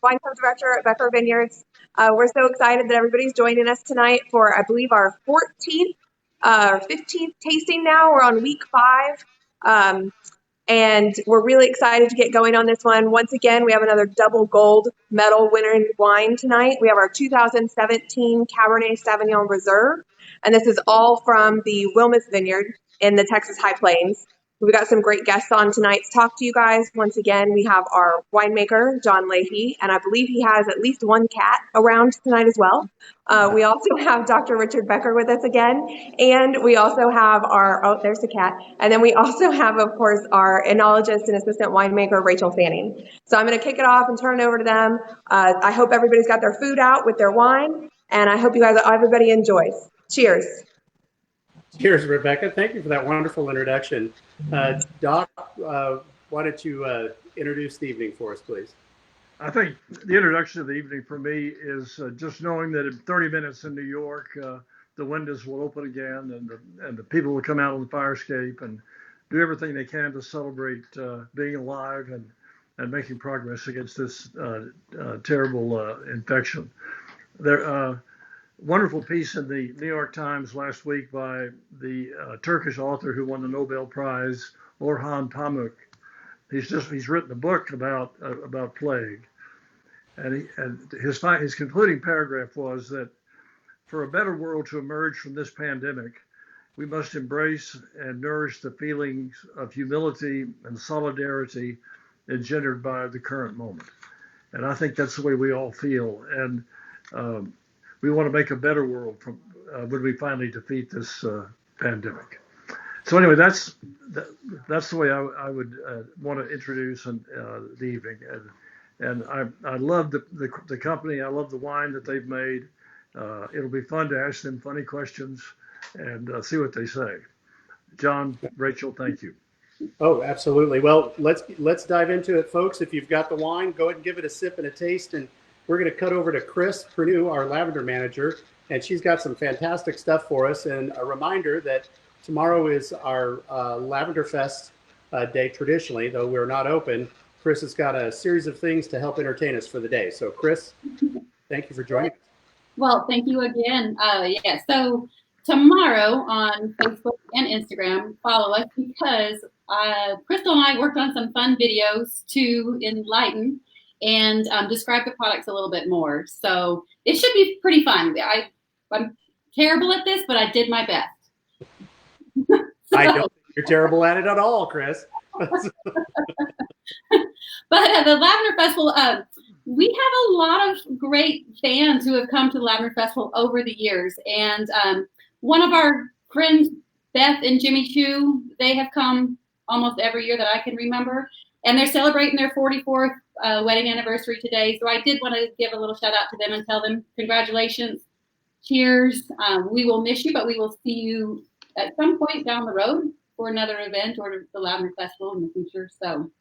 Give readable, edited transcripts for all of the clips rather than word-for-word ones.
Wine Club Director at Becker Vineyards. We're so excited that everybody's joining us tonight for, I believe, our 14th or 15th tasting now. We're on week 5. And we're really excited to get going on this one. Once again, we have another double gold medal winner wine tonight. We have our 2017 Cabernet Sauvignon Reserve, and this is all from the Wilmeth Vineyard in the Texas High Plains. We've got some great guests on tonight to talk to you guys. Once again, we have our winemaker, Jon Leahy, and I believe he has at least one cat around tonight as well. We also have Dr. Richard Becker with us again, and we also have our, oh, there's the cat, and then we also have, of course, our enologist and assistant winemaker, Rachel Fanning. So I'm going to kick it off and turn it over to them. I hope everybody's got their food out with their wine, and I hope everybody enjoys. Cheers. Cheers, Rebecca. Thank you for that wonderful introduction. Doc, why don't you introduce the evening for us, please? I think the introduction of the evening for me is just knowing that in 30 minutes in New York, the windows will open again and the people will come out on the fire escape and do everything they can to celebrate being alive and making progress against this terrible infection. There wonderful piece in the New York Times last week by the Turkish author who won the Nobel Prize, Orhan Pamuk. He's written a book about plague, and his concluding paragraph was that for a better world to emerge from this pandemic, we must embrace and nourish the feelings of humility and solidarity engendered by the current moment. And I think that's the way we all feel. And we want to make a better world when we finally defeat this pandemic. So anyway, that's the way I would want to introduce the evening. And I love the company. I love the wine that they've made. It'll be fun to ask them funny questions and see what they say. John, Rachel, thank you. Oh, absolutely. Well, let's dive into it, folks. If you've got the wine, go ahead and give it a sip and a taste. And we're going to cut over to Chris Perdue, our lavender manager, and she's got some fantastic stuff for us. And a reminder that tomorrow is our Lavender Fest day traditionally, though we're not open. Chris has got a series of things to help entertain us for the day. So, Chris, thank you for joining us. Well, thank you again. So tomorrow on Facebook and Instagram, follow us because Crystal and I worked on some fun videos to enlighten and describe the products a little bit more. So it should be pretty fun. I'm terrible at this, but I did my best. I don't think you're terrible at it at all, Chris. But the Lavender Festival, we have a lot of great fans who have come to the Lavender Festival over the years. And one of our friends, Beth and Jimmy Choo, they have come almost every year that I can remember. And they're celebrating their 44th wedding anniversary today. So I did want to give a little shout out to them and tell them congratulations. Cheers. We will miss you, but we will see you at some point down the road for another event or the Lavender Festival in the future. So,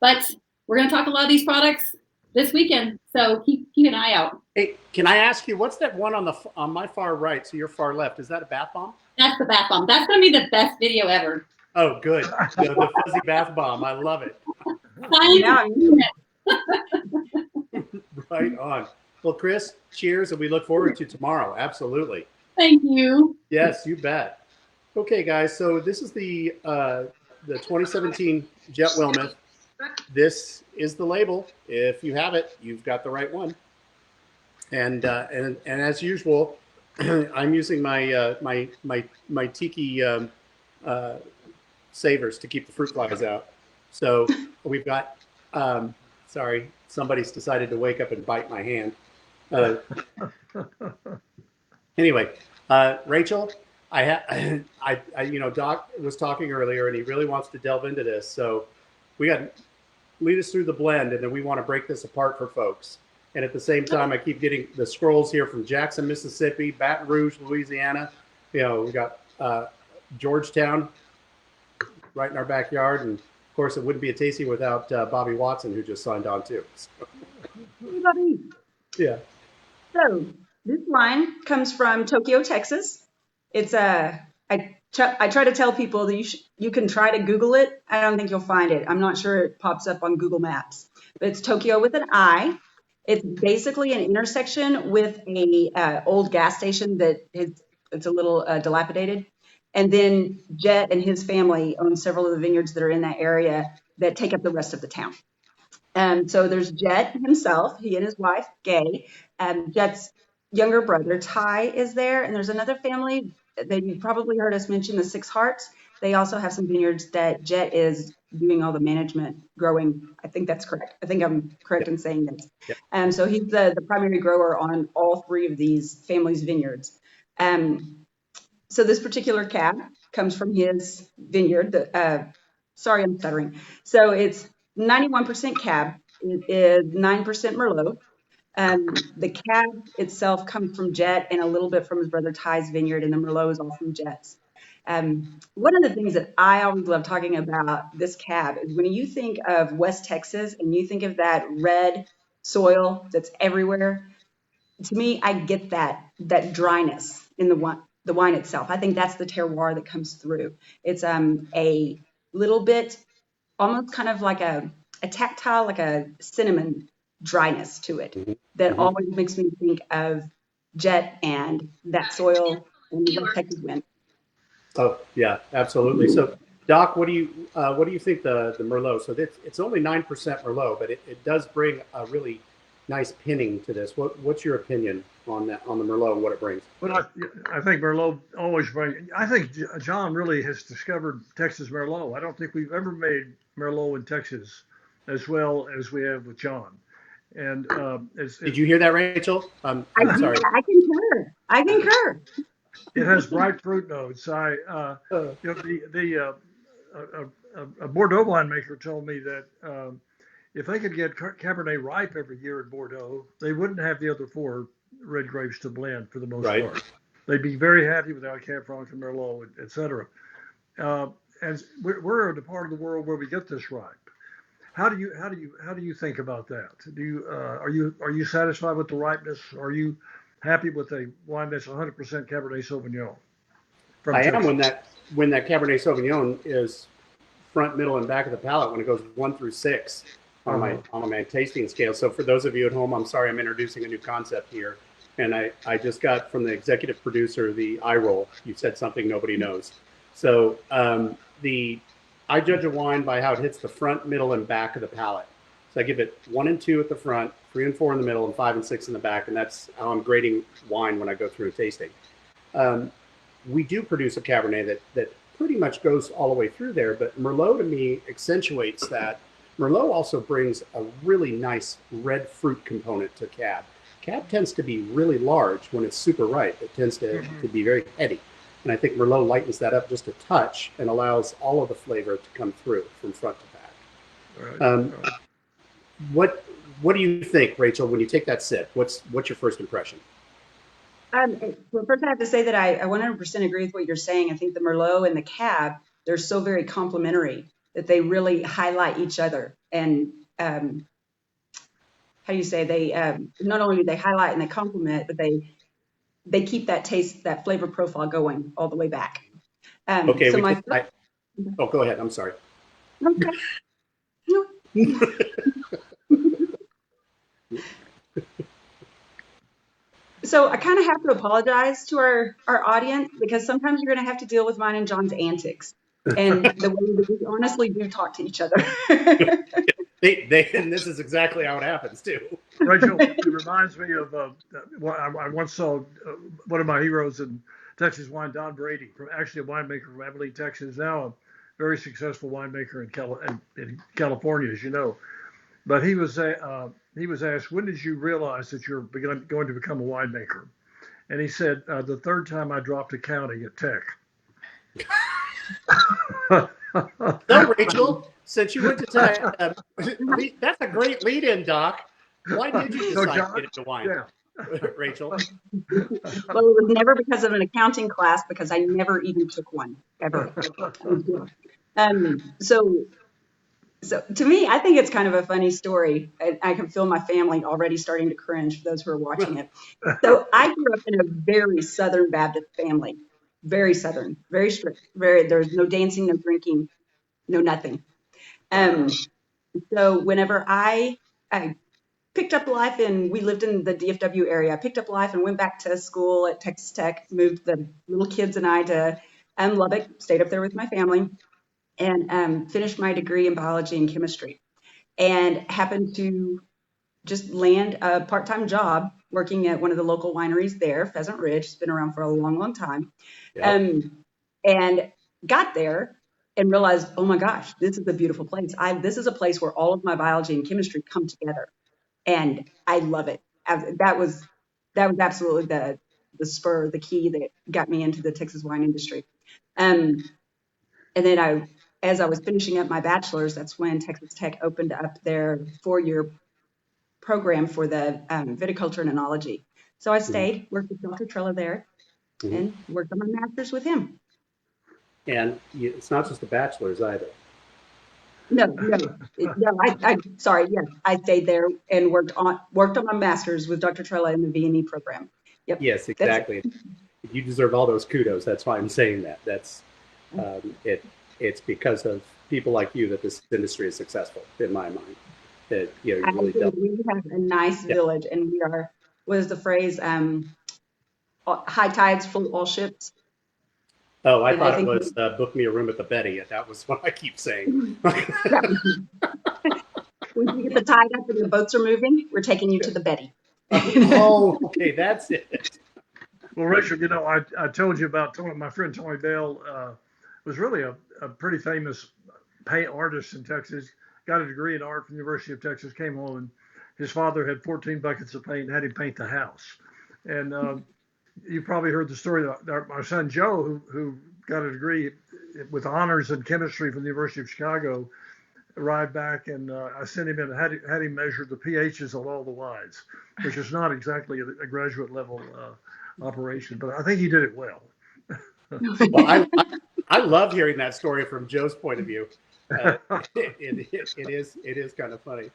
but we're going to talk a lot of these products this weekend. So keep an eye out. Hey, can I ask you, what's that one on my far right, so your far left? Is that a bath bomb? That's the bath bomb. That's going to be the best video ever. Oh, good. The fuzzy bath bomb. I love it. Right on. Well, Chris, cheers, and we look forward to tomorrow. Absolutely. Thank you. Yes, you bet. Okay, guys. So this is the 2017 Jet Wilmeth. This is the label. If you have it, you've got the right one. And as usual, I'm using my tiki savers to keep the fruit flies out. So we've got. Sorry, somebody's decided to wake up and bite my hand. Anyway, Rachel, Doc was talking earlier, and he really wants to delve into this. So we got to lead us through the blend, and then we want to break this apart for folks. And at the same time, I keep getting the scrolls here from Jackson, Mississippi, Baton Rouge, Louisiana. We got Georgetown right in our backyard, and of course, it wouldn't be a tasting without Bobby Watson, who just signed on too. Hey, Bobby. Yeah. So this wine comes from Tokio, Texas. It's I try to tell people that you can try to Google it. I don't think you'll find it. I'm not sure it pops up on Google Maps, but it's Tokio with an I. It's basically an intersection with a old gas station that it's a little dilapidated. And then Jet and his family own several of the vineyards that are in that area that take up the rest of the town. So there's Jet himself, he and his wife, Gay. Jet's younger brother, Ty, is there. And there's another family that you probably heard us mention, the Six Hearts. They also have some vineyards that Jet is doing all the management growing. I think that's correct. I think I'm correct in saying this. So he's the primary grower on all three of these families' vineyards. So this particular cab comes from his vineyard. Sorry, I'm stuttering. So it's 91% cab. It is 9% Merlot. The cab itself comes from Jet and a little bit from his brother Ty's vineyard, and the Merlot is all from Jet's. One of the things that I always love talking about this cab is when you think of West Texas and you think of that red soil that's everywhere, to me, I get that dryness in the wine itself. I think that's the terroir that comes through. It's a little bit almost kind of like a tactile, like a cinnamon dryness to it that always makes me think of Jet and that soil and the West Texas wind. Oh yeah, absolutely. So Doc, what do you think the Merlot? So it's only 9% Merlot, but it does bring a really nice pinning to this. What's your opinion on that, on the Merlot and what it brings? Well, I think Merlot always brings. I think Jon really has discovered Texas Merlot. I don't think we've ever made Merlot in Texas as well as we have with Jon. And did you hear that, Rachel? I'm sorry. I concur. It has bright fruit notes. A Bordeaux winemaker told me that if they could get Cabernet ripe every year in Bordeaux, they wouldn't have the other four red grapes to blend for the most part. They'd be very happy without Cab Franc and Merlot, et cetera. And we're in a part of the world where we get this ripe. How do you think about that? Are you satisfied with the ripeness? Are you happy with a wine that's 100% Cabernet Sauvignon? I am when that Cabernet Sauvignon is front, middle, and back of the palate when it goes 1 through 6 on my tasting scale. So for those of you at home, I'm sorry I'm introducing a new concept here, and I just got from the executive producer the eye roll. You said something nobody knows. So I judge a wine by how it hits the front, middle, and back of the palate. So I give it 1 and 2 at the front, 3 and 4 in the middle, and 5 and 6 in the back, and that's how I'm grading wine when I go through a tasting. We do produce a Cabernet that pretty much goes all the way through there, but Merlot to me accentuates that. Merlot also brings a really nice red fruit component to Cab. Cab tends to be really large when it's super ripe. It tends to be very heady. And I think Merlot lightens that up just a touch and allows all of the flavor to come through from front to back. What do you think, Rachel, when you take that sip? What's your first impression? Well, first I have to say that I 100% agree with what you're saying. I think the Merlot and the Cab, they're so very complementary that they really highlight each other. And how do you say, they not only do they highlight and they complement, but they keep that taste, that flavor profile going all the way back. Okay. So go ahead. I'm sorry. Okay. So I kind of have to apologize to our audience because sometimes you're going to have to deal with mine and Jon's antics and the way that we honestly do talk to each other. And this is exactly how it happens too. Rachel, it reminds me of I once saw one of my heroes in Texas wine, Don Brady, actually a winemaker from Abilene, Texas, now a very successful winemaker in California, as you know. But he was asked, when did you realize that you're going to become a winemaker? And he said, the third time I dropped accounting at Tech. No, Rachel, since you went to Tech, that's a great lead-in, Doc. Why did you decide to get into wine, Rachel? Well, it was never because of an accounting class, because I never even took one, ever. So to me, I think it's kind of a funny story. I can feel my family already starting to cringe for those who are watching it. So I grew up in a very Southern Baptist family, very Southern, very strict, there's no dancing, no drinking, no nothing. So whenever I picked up life, and we lived in the DFW area. I picked up life and went back to school at Texas Tech, moved the little kids and I to Lubbock, stayed up there with my family, and finished my degree in biology and chemistry, and happened to just land a part-time job working at one of the local wineries there, Pheasant Ridge. It's been around for a long, long time. Yep. And got there and realized, oh my gosh, this is a beautiful place. This is a place where all of my biology and chemistry come together, and I love it. That was absolutely the spur, the key that got me into the Texas wine industry. And then as I was finishing up my bachelor's, that's when Texas Tech opened up their 4-year program for the viticulture and enology. So I stayed, worked with Dr. Trella there, and worked on my master's with him. And it's not just a bachelor's either. No. Sorry. Yes, I stayed there and worked on my master's with Dr. Trella in the V&E program. Yep. Yes, exactly. You deserve all those kudos. That's why I'm saying that. That's it's because of people like you that this industry is successful, in my mind. That you really don't. We have a nice village, and we are. What is the phrase? High tides float all ships. Oh, I thought it was book me a room at the Betty. That was what I keep saying. When you get the tide up and the boats are moving, we're taking you to the Betty. Oh, okay, that's it. Well, Richard, I told you about my friend Tony Bell was really a pretty famous paint artist in Texas. Got a degree in art from the University of Texas, came home, and his father had 14 buckets of paint and had him paint the house. And you probably heard the story that my son Joe, who got a degree with honors in chemistry from the University of Chicago, arrived back, and I sent him in and had him measure the pHs on all the wines, which is not exactly a graduate level operation, but I think he did it well. Well, I love hearing that story from Joe's point of view. It is kind of funny.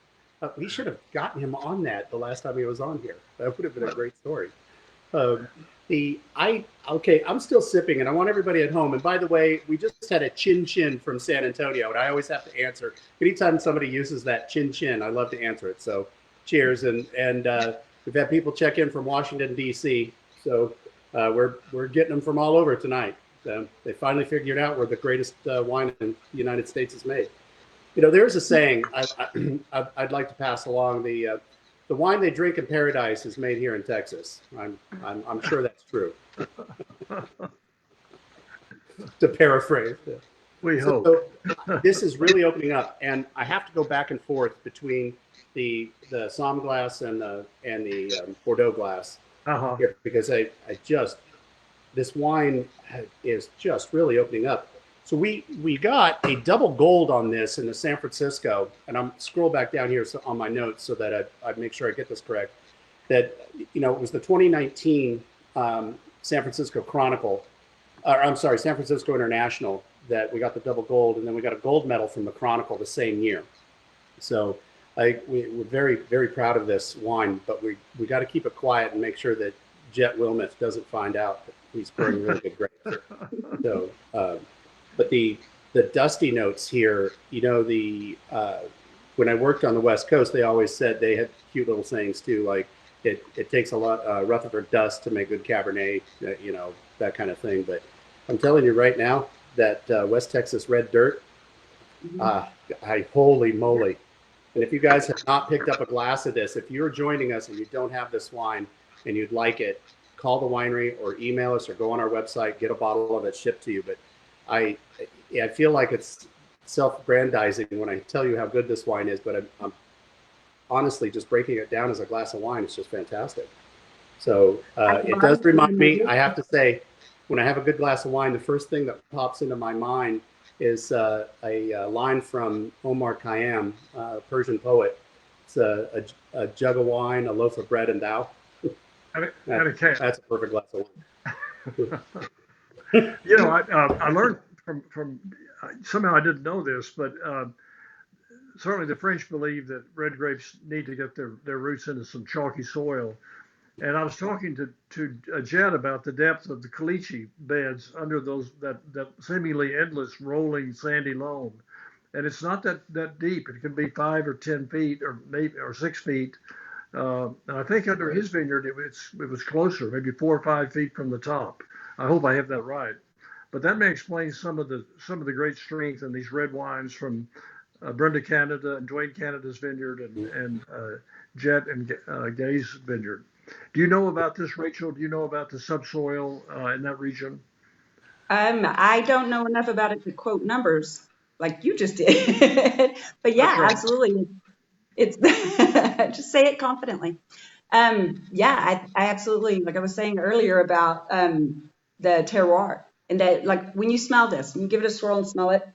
We should have gotten him on that the last time he was on here. That would have been a great story. I'm still sipping, and I want everybody at home. And by the way, we just had a chin chin from San Antonio, and I always have to answer anytime somebody uses that chin chin. I love to answer it. So, cheers! And we've had people check in from Washington D.C. So we're getting them from all over tonight. They finally figured out where the greatest wine in the United States is made. There's a saying I'd like to pass along. The wine they drink in paradise is made here in Texas. I'm sure that's true. To paraphrase. We hope. So this is really opening up, and I have to go back and forth between the Somme glass and the Bordeaux glass here, because this wine is just really opening up. So we got a double gold on this in the San Francisco, and I'm scroll back down here on my notes so that I make sure I get this correct. That it was the 2019 San Francisco Chronicle, San Francisco International, that we got the double gold, and then we got a gold medal from the Chronicle the same year. So we're very, very proud of this wine, but we got to keep it quiet and make sure that Jet Wilmeth doesn't find out that he's pouring really good grapes. So. But the dusty notes here, when I worked on the West Coast, they always said they had cute little sayings too, like it takes a lot Rutherford dust to make good Cabernet, that kind of thing. But I'm telling you right now that West Texas red dirt, holy moly. And if you guys have not picked up a glass of this, if you're joining us and you don't have this wine and you'd like it, call the winery or email us or go on our website, get a bottle of it shipped to you. But I feel like it's self-grandizing when I tell you how good this wine is, but I'm honestly just breaking it down as a glass of wine. It's just fantastic. So it does remind me, I have to say, when I have a good glass of wine, the first thing that pops into my mind is a line from Omar Khayyam, a Persian poet. It's a jug of wine, a loaf of bread, and thou. That's a perfect glass of wine. I learned from somehow I didn't know this, but certainly the French believe that red grapes need to get their roots into some chalky soil. And I was talking to Jet about the depth of the caliche beds under that seemingly endless rolling sandy loam, and it's not that deep. It can be 5 or 10 feet, or maybe 6 feet, And I think under his vineyard, it was closer, maybe 4 or 5 feet from the top. I hope I have that right. But that may explain some of the great strength in these red wines from Brenda Canada and Dwayne Canada's vineyard and Jet and Gay's vineyard. Do you know about this, Rachel? Do you know about the subsoil in that region? I don't know enough about it to quote numbers like you just did, but yeah, That's right. absolutely. It's just say it confidently. Yeah, I absolutely, like I was saying earlier about the terroir, and that like when you smell this, when you give it a swirl and smell it,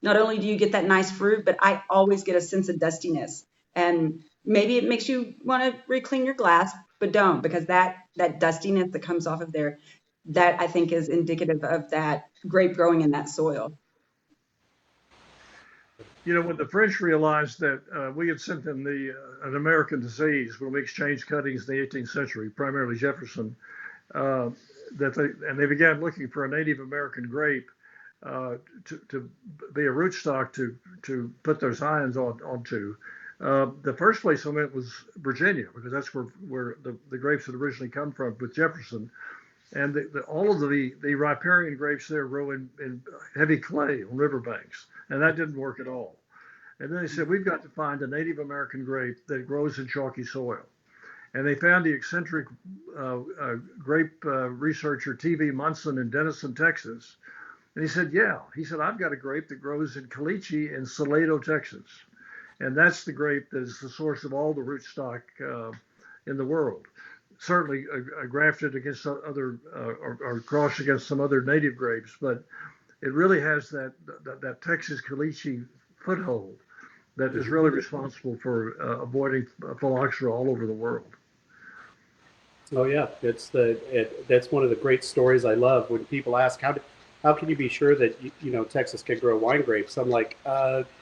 not only do you get that nice fruit, but I always get a sense of dustiness. And maybe it makes you want to reclean your glass, but don't, because that dustiness that comes off of there, that I think is indicative of that grape growing in that soil. You know, when the French realized that we had sent them an American disease when we exchanged cuttings in the 18th century, primarily Jefferson, they began looking for a Native American grape to be a rootstock to put their scions onto. The first place I went was Virginia, because that's where the grapes had originally come from with Jefferson. And all of the riparian grapes there grow in heavy clay on riverbanks, and that didn't work at all. And then they said, we've got to find a Native American grape that grows in chalky soil. And they found the eccentric grape researcher T.V. Munson in Denison, Texas. And he said, yeah. He said, I've got a grape that grows in Caliche in Salado, Texas. And that's the grape that is the source of all the rootstock in the world. Certainly grafted against other or crossed against some other native grapes, but it really has that Texas Caliche foothold that is really responsible for avoiding phylloxera all over the world. Oh yeah, that's one of the great stories I love when people ask how can you be sure that Texas can grow wine grapes? I'm like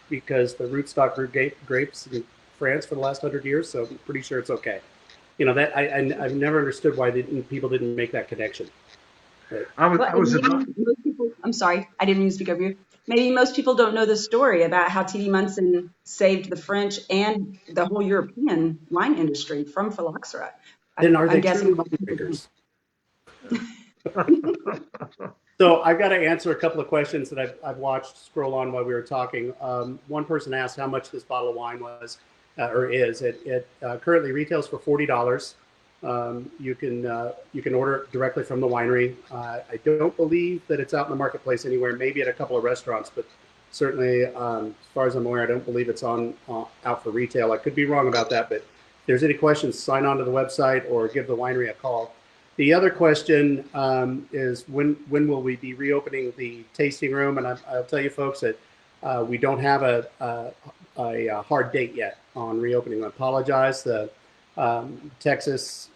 because the rootstock grew grapes in France for the last 100 years, so I'm pretty sure it's okay. That I've never understood why people didn't make that connection. Most people, I'm sorry, I didn't mean to speak over you. Maybe most people don't know the story about how T.D. Munson saved the French and the whole European wine industry from phylloxera. Then are they true winemakers? So I've got to answer a couple of questions that I've watched scroll on while we were talking. One person asked how much this bottle of wine was or is. It currently retails for $40. You can order it directly from the winery. I don't believe that it's out in the marketplace anywhere. Maybe at a couple of restaurants, but certainly, as far as I'm aware, I don't believe it's out for retail. I could be wrong about that, but if there's any questions, sign on to the website or give the winery a call. The other question is when will we be reopening the tasting room? And I'll tell you folks that we don't have a hard date yet on reopening. I apologize. Texas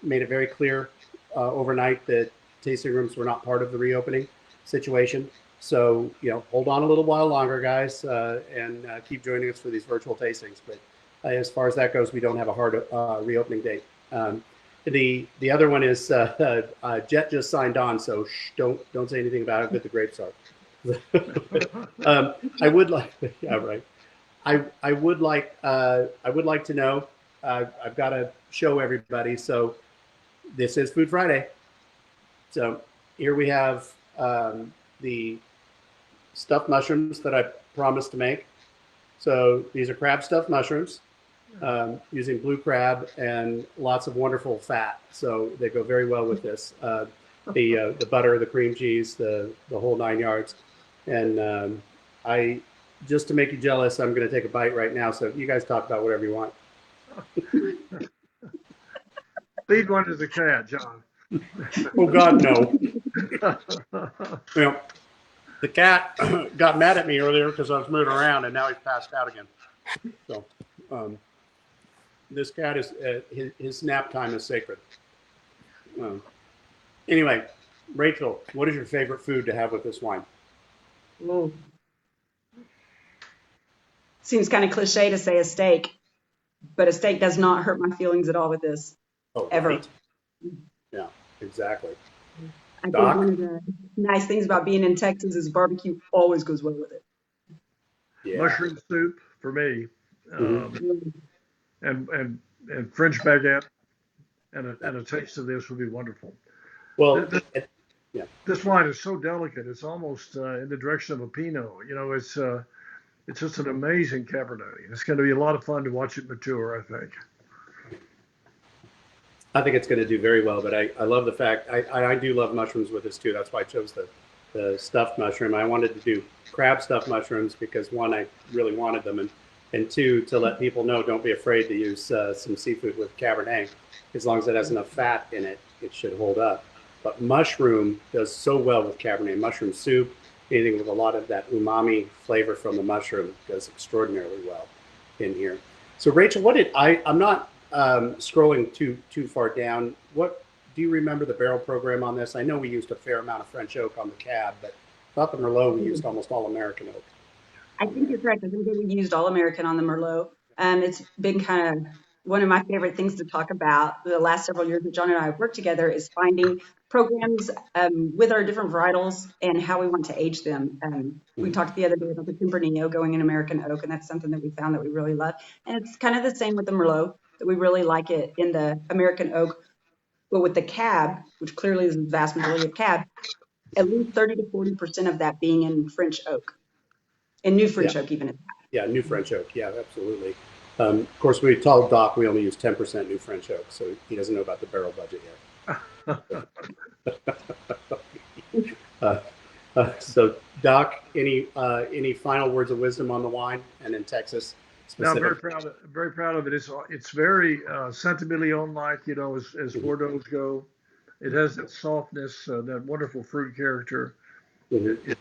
made it very clear overnight that tasting rooms were not part of the reopening situation. So, hold on a little while longer, guys, and keep joining us for these virtual tastings. But as far as that goes, we don't have a hard reopening date. The other one is Jet just signed on, so don't say anything about how good the grapes are. I would like, yeah, right. I would like to know. I've got to show everybody. So this is Food Friday. So here we have the stuffed mushrooms that I promised to make. So these are crab stuffed mushrooms using blue crab and lots of wonderful fat. So they go very well with this. The butter, the cream cheese, the whole 9 yards. And just to make you jealous, I'm going to take a bite right now. So you guys talk about whatever you want. Feed one to the cat, John. Oh God, no. The cat got mad at me earlier because I was moving around, and now he's passed out again. So this cat is his nap time is sacred. Anyway, Rachel, what is your favorite food to have with this wine? Ooh. Seems kind of cliche to say a steak, but a steak does not hurt my feelings at all with this. Oh, ever. Right. Yeah, exactly. I think one of the nice things about being in Texas is barbecue always goes well with it. Yeah. Mushroom soup for me. Mm-hmm. And and French baguette and a taste of this would be wonderful. Well, This, yeah. this wine is so delicate. It's almost in the direction of a Pinot. You know, it's just an amazing Cabernet. It's going to be a lot of fun to watch it mature, I think. I think it's going to do very well, but I love the fact, I do love mushrooms with this too. That's why I chose the stuffed mushroom. I wanted to do crab stuffed mushrooms because one, I really wanted them, and two, to let people know, don't be afraid to use some seafood with Cabernet. As long as it has enough fat in it, it should hold up. But mushroom does so well with Cabernet. Mushroom soup, anything with a lot of that umami flavor from the mushroom does extraordinarily well in here. So Rachel, I'm not scrolling too far down. What do you remember the barrel program on this? I know we used a fair amount of French oak on the cab, but I thought the Merlot we used almost all American oak. I think you're correct. I think that we used all American on the Merlot. It's been kind of one of my favorite things to talk about the last several years that John and I have worked together is finding programs with our different varietals and how we want to age them. We talked the other day about the Tempranillo going in American oak, and that's something that we found that we really love. And it's kind of the same with the Merlot, that we really like it in the American oak. But with the cab, which clearly is the vast majority of cab, at least 30 to 40% of that being in French oak, and new French oak even at that. Yeah, new French oak. Yeah, absolutely. Of course, we told Doc we only use 10% new French oak, so he doesn't know about the barrel budget yet. So, Doc, any final words of wisdom on the wine and in Texas? No, I'm very proud of it. It's very Saint-Emilion-like, you know, as Bordeaux go. It has that softness, that wonderful fruit character. Mm-hmm. It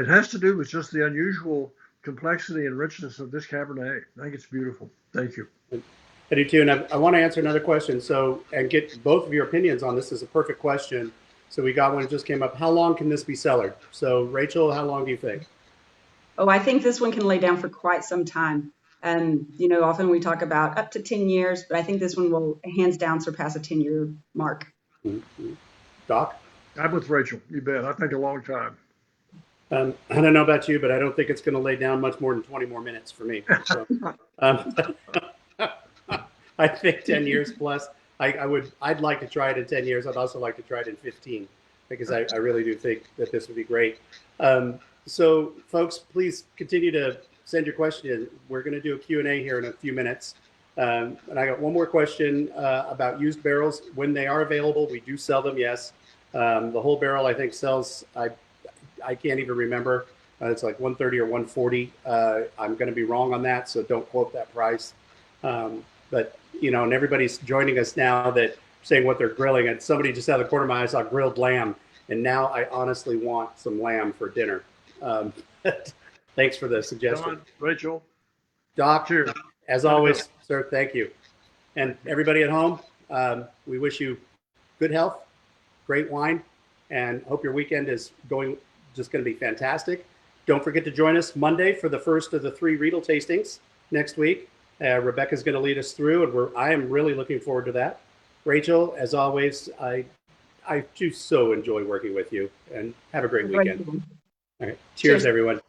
has to do with just the unusual complexity and richness of this Cabernet. I think it's beautiful. Thank you. I do too, and I want to answer another question. So, and get both of your opinions on this. Is a perfect question. So we got one that just came up. How long can this be cellared? So, Rachel, how long do you think? Oh, I think this one can lay down for quite some time. You know, often we talk about up to 10 years, but I think this one will hands down surpass a 10-year mark. Mm-hmm. Doc? I'm with Rachel. You bet. I think a long time. I don't know about you, but I don't think it's going to lay down much more than 20 more minutes for me. So, I think 10 years plus. I'd like to try it in 10 years. I'd also like to try it in 15 because I really do think that this would be great. So, folks, please continue to send your questions. We're going to do a Q&A here in a few minutes. And I got one more question about used barrels. When they are available, we do sell them, yes. The whole barrel, I think, sells, I can't even remember. It's like 130 or 140. I'm going to be wrong on that, so don't quote that price. But, you know, and everybody's joining us now that saying what they're grilling. And somebody just out of the corner of my eye saw grilled lamb. And now I honestly want some lamb for dinner. Thanks for the suggestion. John, Rachel. Doc, cheers. As always, sir, thank you. And everybody at home, we wish you good health, great wine, and hope your weekend is just going to be fantastic. Don't forget to join us Monday for the first of the 3 Riedel tastings next week. Rebecca's going to lead us through, and I am really looking forward to that. Rachel, as always, I do so enjoy working with you, and have a great weekend. All right. Cheers, everyone.